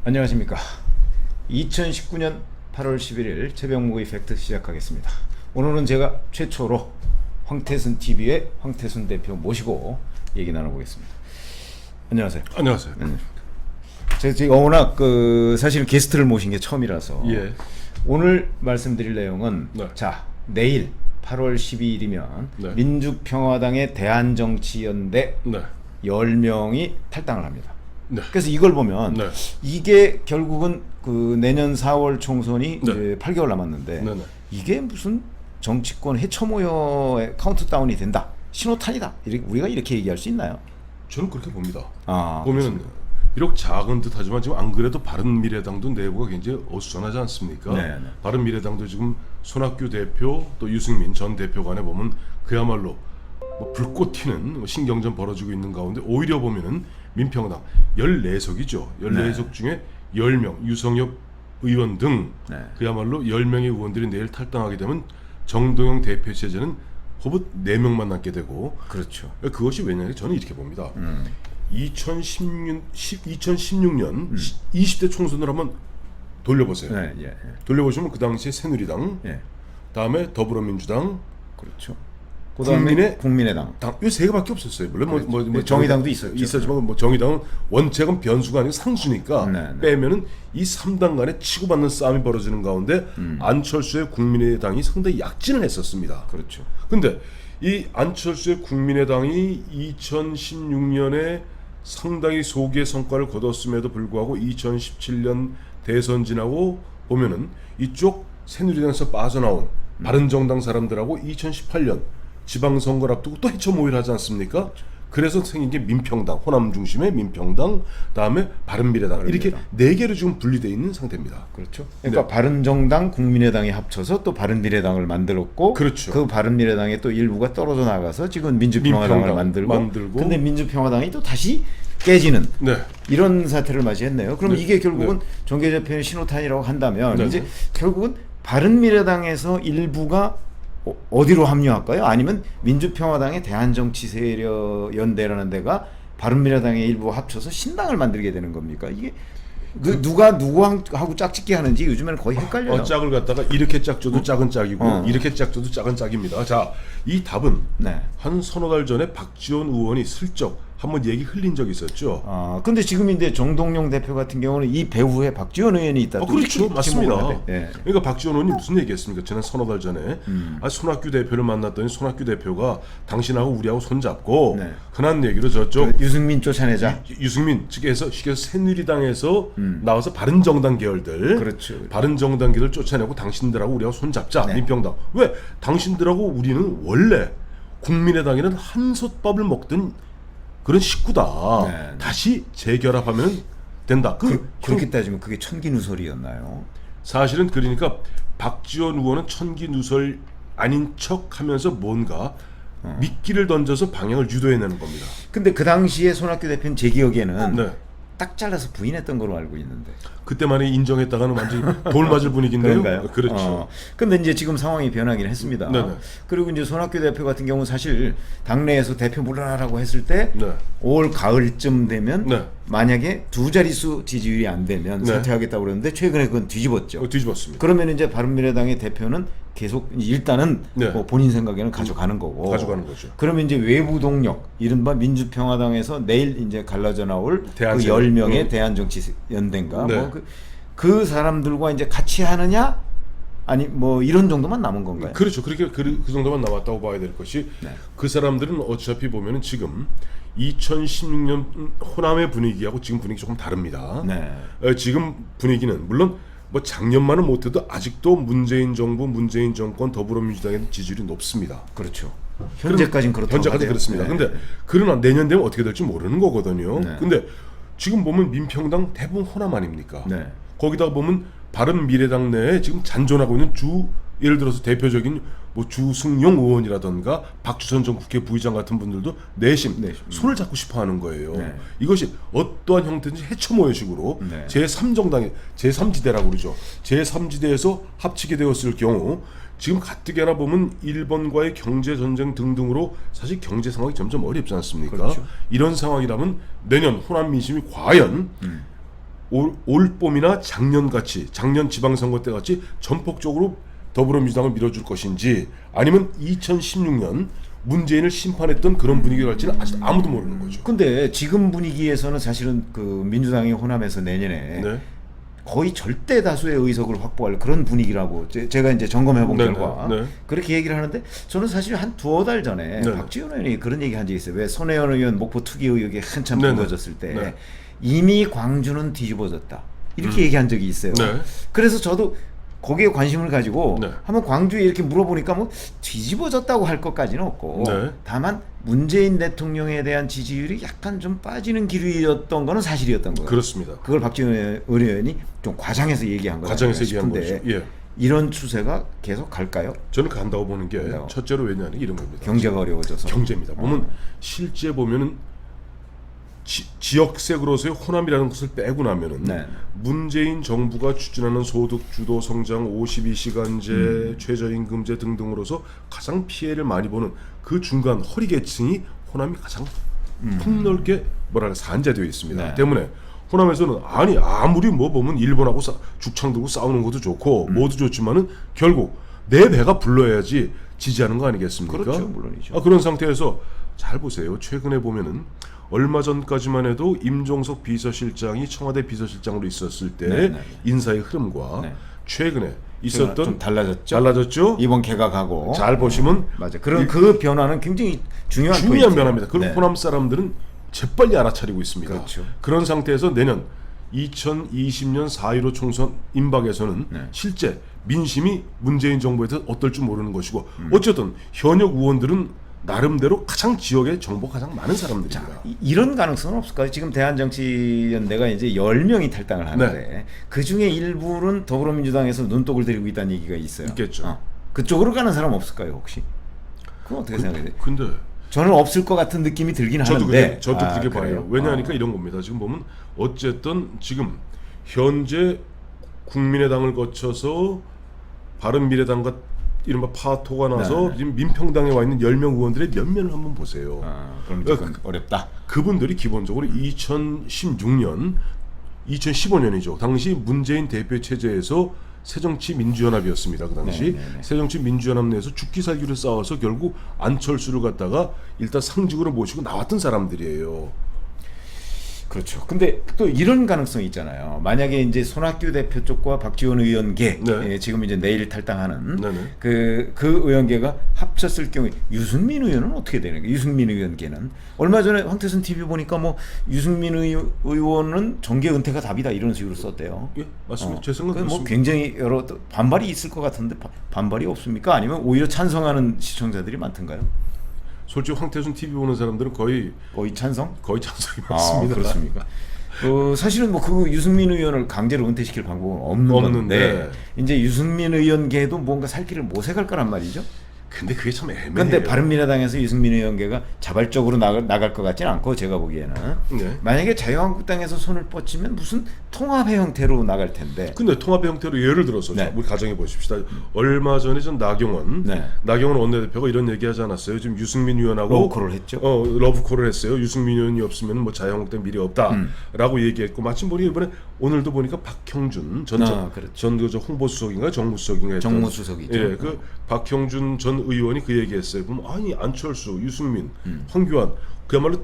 안녕하십니까. 2019년 8월 11일 새벽목의 팩트 시작하겠습니다. 오늘은 제가 최초로 황태순 TV의 황태순 대표 모시고 얘기 나눠보겠습니다. 안녕하세요. 안녕하세요. 제가 워낙 사실 게스트를 모신 게 처음이라서 예. 오늘 말씀드릴 내용은 네. 자, 내일 8월 12일이면 네. 민주평화당의 대한정치연대 네. 10명이 탈당을 합니다. 네. 그래서 이걸 보면 네. 이게 결국은 그 내년 4월 총선이 네. 이제 8개월 남았는데 네, 네. 이게 무슨 정치권 해처모여의 카운트다운이 된다, 신호탄이다, 우리가 이렇게 얘기할 수 있나요? 저는 그렇게 봅니다. 그렇습니다. 보면 비록 작은 듯하지만 지금 안 그래도 바른미래당도 내부가 굉장히 어수선하지 않습니까? 네, 네. 바른미래당도 지금 손학규 대표 또 유승민 전 대표 간에 보면 그야말로 뭐 불꽃 튀는 신경전 벌어지고 있는 가운데 오히려 보면은 민평당 14석이죠. 14석 중에 10명 유성엽 의원 등 네. 그야말로 10명의 의원들이 내일 탈당하게 되면 정동영 대표 체제는 호흡 4명만 남게 되고, 그렇죠. 그것이 왜냐하면 저는 이렇게 봅니다. 2016년 20대 총선을 한번 돌려보세요. 네, 예, 예. 돌려보시면 그 당시에 새누리당, 예. 다음에 더불어민주당, 그렇죠. 그다음에 국민의당. 이 세 개밖에 없었어요. 물론 뭐 정의당도 있었죠. 있었지만 뭐 정의당은 원칙은 변수가 아니고 상수니까 네, 네. 빼면은 이 3당 간에 치고받는 싸움이 벌어지는 가운데 안철수의 국민의당이 상당히 약진을 했었습니다. 그렇죠. 근데 이 안철수의 국민의당이 2016년에 상당히 소기의 성과를 거뒀음에도 불구하고 2017년 대선 지나고 보면은 이쪽 새누리당에서 빠져나온 바른정당 사람들하고 2018년 지방선거를 앞두고 또 해처모의를 하지 않습니까? 그래서 생긴 게 민평당, 호남 중심의 민평당, 다음에 바른미래당, 이렇게 네 개로 지금 분리되어 있는 상태입니다. 그렇죠. 그러니까 바른정당, 국민의당이 합쳐서 또 바른미래당을 만들었고, 그렇죠. 그 바른미래당의 또 일부가 떨어져 나가서 지금 민주평화당을 만들고, 근데 민주평화당이 또 다시 깨지는 네. 이런 사태를 맞이했네요. 그럼 네. 이게 결국은 네. 정계재편의 신호탄이라고 한다면 네. 이제 결국은 바른미래당에서 일부가 어디로 합류할까요? 아니면 민주평화당의 대한정치세력연대라는 데가 바른미래당의 일부 합쳐서 신당을 만들게 되는 겁니까? 이게 누가 누구하고 짝짓기 하는지 요즘에는 거의 헷갈려요. 짝을 갖다가 이렇게 짝줘도 짝은 짝이고 이렇게 짝줘도 짝은 짝입니다. 자, 이 답은 네. 한 서너 달 전에 박지원 의원이 슬쩍 한번 얘기 흘린 적이 있었죠. 근데 지금인데 정동영 대표 같은 경우는 이 배후에 박지원 의원이 있다. 그렇죠, 맞습니다. 예. 그러니까 박지원 의원이 무슨 얘기했습니까? 지난 서너 달 전에 손학규 대표를 만났더니 손학규 대표가 당신하고 우리하고 손잡고 네. 흔한 얘기로 저쪽 유승민 쫓아내자. 유승민 측에서 새누리당에서 나와서 바른정당 계열들, 그렇죠. 바른정당 계열을 쫓아내고 당신들하고 우리하고 손잡자. 네. 민평당. 왜? 당신들하고 우리는 원래 국민의당에는 한솥밥을 먹던 그런 식구다. 네. 다시 재결합하면 된다. 그렇게 따지면 그게 천기누설이었나요? 사실은 그러니까 박지원 의원은 천기누설 아닌 척하면서 뭔가 미끼를 던져서 방향을 유도해내는 겁니다. 근데 그 당시에 손학규 대표는 제 기억에는 네. 딱 잘라서 부인했던 걸로 알고 있는데. 그때만에 인정했다가는 완전히 돌 맞을 분위기인데요. 그런가요? 그렇죠. 근데 이제 지금 상황이 변하긴 했습니다. 네네. 그리고 이제 손학규 대표 같은 경우는 사실 당내에서 대표 물러나라고 했을 때 네. 올 가을쯤 되면 네. 만약에 두 자릿수 지지율이 안 되면 네. 사퇴하겠다고 그러는데 최근에 그건 뒤집었죠. 뒤집었습니다. 그러면 이제 바른미래당의 대표는 계속 일단은 네. 뭐 본인 생각에는 가져가는 거고. 가져가는 거죠. 그러면 이제 외부 동력, 이른바 민주평화당에서 내일 이제 갈라져 나올 그 대한세력. 10명의 대한정치연대인가 네. 뭐 그 사람들과 이제 같이 하느냐, 아니 뭐 이런 정도만 남은 건가요? 그렇죠. 그렇게 그 정도만 남았다고 봐야 될 것이, 네. 그 사람들은 어차피 보면은 지금 2016년 호남의 분위기하고 지금 분위기 조금 다릅니다. 네. 지금 분위기는 물론 뭐 작년만은 못해도 아직도 문재인 정부, 문재인 정권, 더불어민주당의 지지율이 높습니다. 그렇죠. 현재까지는 그렇다고. 현재까지 그렇습니다. 네. 근데 그러나 내년 되면 어떻게 될지 모르는 거거든요. 네. 근데 지금 보면 민평당 대부분 호남 아닙니까? 네. 거기다가 보면 바른미래당 내에 지금 잔존하고 있는 예를 들어서 대표적인 뭐 주승용 의원이라던가 박주선 전 국회 부의장 같은 분들도 내심 손을 잡고 싶어하는 거예요. 네. 이것이 어떠한 형태든지 해처모여식으로 네. 제3정당의 제3지대라고 그러죠. 제3지대에서 합치게 되었을 경우 지금 가뜩이나 보면 일본과의 경제 전쟁 등등으로 사실 경제 상황이 점점 어렵지 않습니까? 그렇죠. 이런 상황이라면 내년 호남 민심이 과연 올 봄이나 작년 지방선거 때 같이 전폭적으로 더불어민주당을 밀어줄 것인지 아니면 2016년 문재인을 심판했던 그런 분위기가 갈지는 아직 아무도 모르는 거죠. 근데 지금 분위기에서는 사실은 그 민주당이 호남에서 내년에 네. 거의 절대 다수의 의석을 확보할 그런 분위기라고 제가 이제 점검해 본 네, 결과 네, 네. 그렇게 얘기를 하는데 저는 사실 한 두어 달 전에 네. 박지원 의원이 그런 얘기 한 적이 있어요. 왜 손혜원 의원 목포 투기 의혹이 한참 네, 네. 불거졌을 때 네. 이미 광주는 뒤집어졌다 이렇게 얘기한 적이 있어요. 네. 그래서 저도 거기에 관심을 가지고 네. 한번 광주에 이렇게 물어보니까 뭐 뒤집어졌다고 할 것까지는 없고 네. 다만 문재인 대통령에 대한 지지율이 약간 좀 빠지는 기류였던 거는 사실이었던 거예요. 그렇습니다. 그걸 박지원 의원이 좀 과장해서 얘기한 거예요. 과장해서 얘기한 거죠. 예. 이런 추세가 계속 갈까요? 저는 간다고 보는 게 네. 첫째로 왜냐하면 이런 겁니다. 경제가 어려워져서. 경제입니다. 보면 실제 보면은 지역색으로서의 호남이라는 것을 빼고 나면은 네. 문재인 정부가 추진하는 소득 주도 성장 52시간제, 최저임금제 등등으로서 가장 피해를 많이 보는 그 중간 허리 계층이 호남이 가장 폭넓게 뭐랄까 산재되어 있습니다. 네. 때문에 호남에서는 아니 아무리 뭐 보면 일본하고 죽창 들고 싸우는 것도 좋고 뭐도 좋지만은 결국 내 배가 불러야지 지지하는 거 아니겠습니까? 그렇죠, 물론이죠. 그런 상태에서 잘 보세요. 최근에 보면은 얼마 전까지만 해도 임종석 비서실장이 청와대 비서실장으로 있었을 때 네, 네. 인사의 흐름과 네. 최근에 있었던 좀 달라졌죠. 달라졌죠. 이번 개각하고 잘 보시면 맞아. 그런 그 변화는 굉장히 중요한 중요한 포인트예요. 변화입니다. 그리고 네. 호남 사람들은 재빨리 알아차리고 있습니다. 그렇죠. 그런 상태에서 내년 2020년 4.15 총선 임박에서는 네. 실제 민심이 문재인 정부에 대해서 어떨 줄 모르는 것이고 어쨌든 현역 의원들은 나름대로 가장 지역에 정보가 가장 많은 사람들입니다. 이런 가능성은 없을까요? 지금 대한정치연대가 이제 10명이 탈당을 하는데 네. 그 중에 일부는 더불어민주당에서 눈독을 들이고 있다는 얘기가 있어요. 있겠죠. 그쪽으로 가는 사람 없을까요, 혹시? 그건 어떻게 생각해요? 근데 저는 없을 것 같은 느낌이 들긴 저도 하는데. 그렇게 그래요? 봐요. 왜냐하니까 이런 겁니다. 지금 보면 어쨌든 지금 현재 국민의당을 거쳐서 바른미래당과 이른바 파토가 나서 네. 지금 민평당에 와 있는 10명 의원들의 면면을 한번 보세요. 그럼 조금 어렵다. 그분들이 기본적으로 2016년, 2015년이죠. 당시 문재인 대표 체제에서 새정치민주연합이었습니다. 그 당시 네. 새정치민주연합 내에서 죽기 살기를 싸워서 결국 안철수를 갖다가 일단 상직으로 모시고 나왔던 사람들이에요. 그렇죠. 근데 또 이런 가능성이 있잖아요. 만약에 이제 손학규 대표 쪽과 박지원 의원계 네. 지금 이제 내일 탈당하는 네네. 그 의원계가 합쳤을 경우에 유승민 의원은 어떻게 되는 거예요? 유승민 의원계는 얼마 전에 황태순 TV 보니까 뭐 유승민 의원은 정계 은퇴가 답이다 이런 식으로 썼대요. 예, 맞습니다. 제 생각은 뭐 그렇습니다. 굉장히 여러 또 반발이 있을 것 같은데 반발이 없습니까? 아니면 오히려 찬성하는 시청자들이 많던가요? 솔직히 황태순 TV 보는 사람들은 거의 찬성? 찬성이 많습니다. 그렇습니까? 사실은 뭐 그 유승민 의원을 강제로 은퇴시킬 방법은 없는데 없는데. 이제 유승민 의원계도 뭔가 살 길을 모색할 거란 말이죠. 근데 그게 참 애매해요. 그런데 바른미래당에서 유승민 의원계가 자발적으로 나갈 것 같지는 않고 제가 보기에는 네. 만약에 자유한국당에서 손을 뻗치면 무슨 통합의 형태로 나갈 텐데. 근데 통합의 형태로 예를 들어서 네. 자, 우리 가정해 보십시다. 얼마 전에 전 나경원 원내대표가 이런 얘기하지 않았어요. 지금 유승민 의원하고 러브콜을 했죠. 러브콜을 했어요. 유승민 의원이 없으면 뭐 자유한국당 미래 없다라고 얘기했고 마침 보니 이번에 오늘도 보니까 박형준 전 홍보수석인가 정무수석인가 했던 정무수석이죠. 예, 그 박형준 전 의원이 그 얘기했어요. 그럼 아니 안철수, 유승민, 황교안 그야말로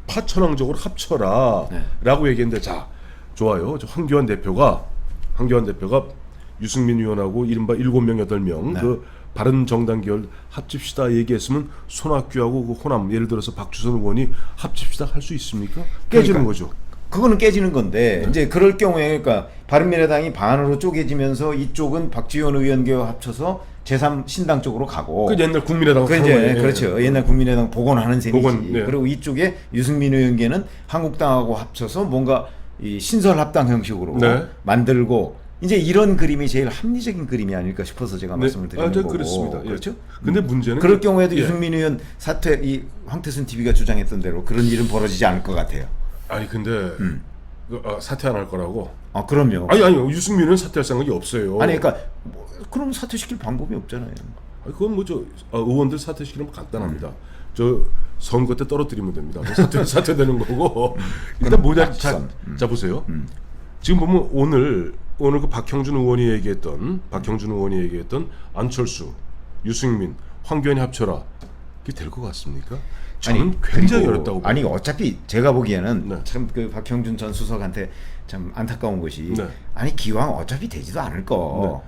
파천왕적으로 합쳐라라고 얘기했는데 자 좋아요. 황교안 대표가 유승민 의원하고 이른바 7명 8명 그 바른 정당 계열 합칩시다 얘기했으면 손학규하고 그 호남 예를 들어서 박주선 의원이 합칩시다 할 수 있습니까? 깨지는 거죠. 그거는 깨지는 건데 이제 그럴 경우에 그러니까 바른미래당이 반으로 쪼개지면서 이쪽은 박지원 의원계와 합쳐서 제3신당 쪽으로 가고 그 옛날 국민의당 그렇죠. 옛날 국민의당 복원하는 셈이지. 네. 그리고 이쪽에 유승민 의원계는 한국당하고 합쳐서 뭔가 이 신설합당 형식으로 만들고 이제 이런 그림이 제일 합리적인 그림이 아닐까 싶어서 제가 말씀을 드리는 거고. 그렇습니다. 그렇죠? 근데 문제는 그럴 경우에도 유승민 의원 사퇴 이 황태순 TV가 주장했던 대로 그런 일은 벌어지지 않을 것 같아요. 아니 근데 사퇴 안 할 거라고? 그럼요. 아니 유승민은 사퇴할 생각이 없어요. 아니 그러니까 그럼 사퇴시킬 방법이 없잖아요. 그건 뭐 저 의원들 사퇴시키는 거 간단합니다. 저 선거 때 떨어뜨리면 됩니다. 사퇴되는 거고. 일단 뭐냐, 자 보세요. 지금 보면 오늘 그 박형준 의원이 얘기했던 안철수, 유승민, 황교안이 합쳐라. 이게 될 것 같습니까? 저는 굉장히 그리고 어렵다고 봐요. 아니 어차피 제가 보기에는 네. 참 그 박형준 전 수석한테 참 안타까운 것이 네. 아니 기왕 어차피 되지도 않을 거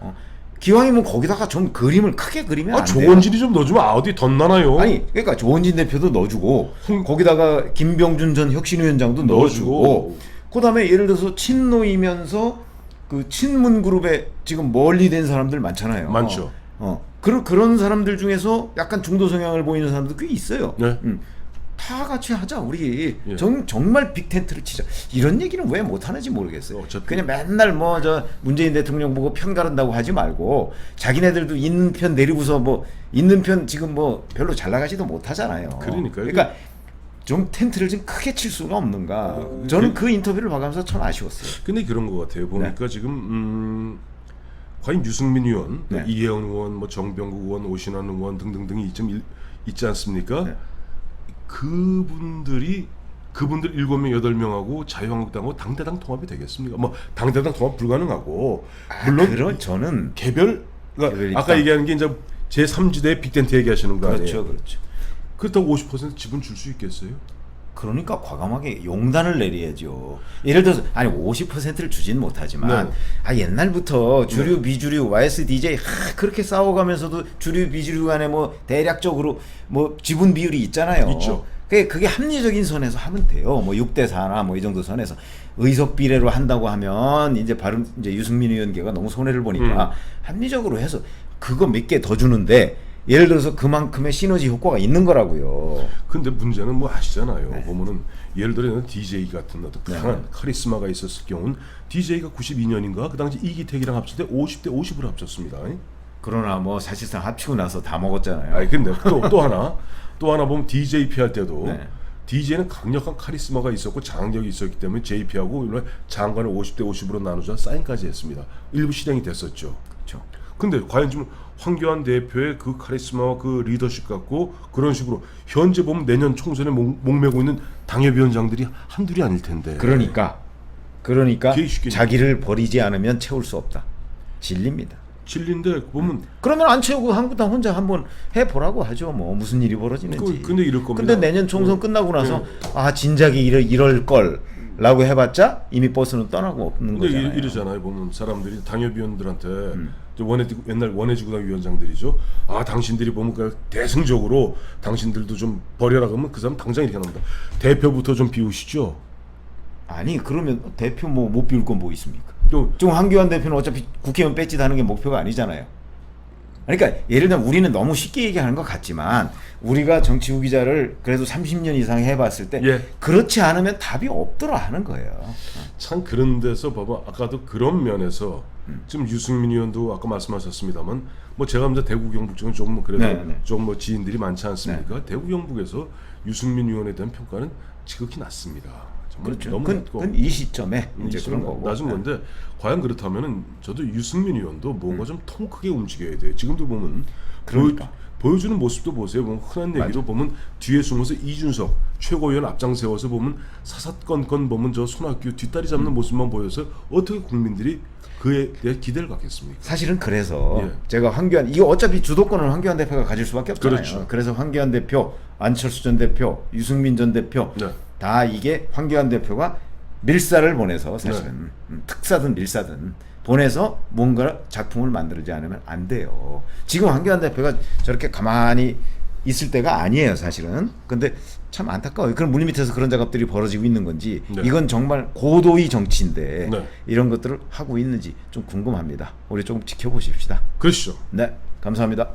기왕이면 거기다가 좀 그림을 크게 그리면 안 돼요. 조원진이 좀 넣어주면 어디 덧나나요? 아니 그러니까 조원진 대표도 넣어주고 거기다가 김병준 전 혁신위원장도 넣어주고. 넣어주고 그다음에 예를 들어서 친노이면서 그 친문 그룹에 지금 멀리 된 사람들 많잖아요. 많죠. 그런 사람들 중에서 약간 중도 성향을 보이는 사람도 꽤 있어요. 네. 다 같이 하자 우리 예. 정말 빅텐트를 치자 이런 얘기는 왜 못하는지 모르겠어요. 어차피- 그냥 맨날 뭐 저 문재인 대통령 보고 편 가른다고 하지 말고 자기네들도 있는 편 내리고서 뭐 있는 편 지금 뭐 별로 잘 나가지도 못하잖아요. 그러니까요. 그러니까 좀 텐트를 좀 크게 칠 수가 없는가. 저는 그 인터뷰를 봐가면서 참 아쉬웠어요. 근데 그런 것 같아요. 보니까 지금 과연 유승민 의원, 네. 이혜원 의원, 뭐 정병국 의원, 오신환 의원 등등등이 좀 있지 않습니까? 네. 그분들 7명, 8명하고 자유한국당하고 당대당 통합이 되겠습니까? 뭐 당대당 통합 불가능하고 물론 그런 저는 개별 그러니까 개별 아까 입당. 얘기하는 게 이제 제3지대 빅텐트 얘기하시는 거 아니에요? 그렇죠. 그렇다고 50% 지분 줄 수 있겠어요? 그러니까 과감하게 용단을 내려야죠. 예를 들어서 아니 50%를 주진 못하지만 네. 옛날부터 주류 비주류 YSDJ 그렇게 싸워가면서도 주류 비주류 간에 뭐 대략적으로 뭐 지분 비율이 있잖아요. 있죠. 그게 합리적인 선에서 하면 돼요. 뭐 6대 4나 뭐 이 정도 선에서 의석 비례로 한다고 하면 이제 유승민 의원계가 너무 손해를 보니까 합리적으로 해서 그거 몇 개 더 주는데 예를 들어서 그만큼의 시너지 효과가 있는 거라고요. 근데 문제는 뭐 아시잖아요. 보면은 예를 들어 DJ 같은 어떤 강한 카리스마가 있었을 경우는 DJ가 92년인가 그 당시 이기택이랑 합칠 때 50대 50으로 합쳤습니다. 그러나 뭐 사실상 합치고 나서 다 먹었잖아요. 아니 근데 또 하나 보면 DJ 피할 때도 네. DJ는 강력한 카리스마가 있었고 장악력이 있었기 때문에 JP하고 장관을 50대 50으로 나누자 사인까지 했습니다. 일부 실행이 됐었죠. 그렇죠. 근데 과연 지금 황교안 대표의 그 카리스마와 그 리더십 갖고 그런 식으로 현재 보면 내년 총선에 목매고 있는 당협위원장들이 한둘이 아닐 텐데. 그러니까 그게 쉽게 자기를 버리지 않으면 채울 수 없다. 진리입니다. 진리인데 보면 그러면 안 채우고 한국당 혼자 한번 해보라고 하죠. 뭐 무슨 일이 벌어지는지. 근데 이럴 겁니다. 근데 내년 총선 끝나고 나서 진작에 이럴 걸라고 해봤자 이미 버스는 떠나고 없는 근데 거잖아요. 이러잖아요. 보면 사람들이 당협위원들한테 옛날 원해지구당 위원장들이죠. 당신들이 보면 그 대승적으로 당신들도 좀 버려라 그러면 그 사람 당장 이렇게 합니다. 대표부터 좀 비우시죠. 아니 그러면 대표 뭐 못 비울 건 뭐 있습니까? 또 지금 황교안 대표는 어차피 국회의원 배지다는 게 목표가 아니잖아요. 그러니까 예를 들면 우리는 너무 쉽게 얘기하는 것 같지만 우리가 정치 후기자를 그래도 30년 이상 해봤을 때 예. 그렇지 않으면 답이 없더라 하는 거예요. 참 그런 데서 봐봐 아까도 그런 면에서 지금 유승민 의원도 아까 말씀하셨습니다만 뭐 제가 이제 대구 경북 쪽은 조금 그래도 네. 좀 뭐 지인들이 많지 않습니까? 대구 경북에서 유승민 의원에 대한 평가는 지극히 낮습니다. 정말 그렇죠. 너무 낮고 그건 이 시점에 이제 그런 거고. 낮은 건데 과연 그렇다면은 저도 유승민 의원도 뭔가 좀 통 크게 움직여야 돼요. 지금도 보면 그러니까. 보여주는 모습도 보세요. 보면 흔한 얘기로 보면 뒤에 숨어서 이준석 최고위원 앞장 세워서 보면 사사건건 보면 저 손학규 뒷다리 잡는 모습만 보여서 어떻게 국민들이 그에 대해 기대를 갖겠습니까? 사실은 그래서 예. 제가 이거 어차피 주도권은 황교안 대표가 가질 수밖에 없잖아요. 그렇죠. 그래서 황교안 대표, 안철수 전 대표, 유승민 전 대표 네. 다 이게 황교안 대표가 밀사를 보내서 사실은 특사든 밀사든 보내서 뭔가 작품을 만들지 않으면 안 돼요. 지금 황교안 대표가 저렇게 가만히 있을 때가 아니에요, 사실은. 근데 참 안타까워요. 그런 물밑에서 그런 작업들이 벌어지고 있는 건지 네. 이건 정말 고도의 정치인데 네. 이런 것들을 하고 있는지 좀 궁금합니다. 우리 조금 지켜보십시다. 그러시죠. 네, 감사합니다.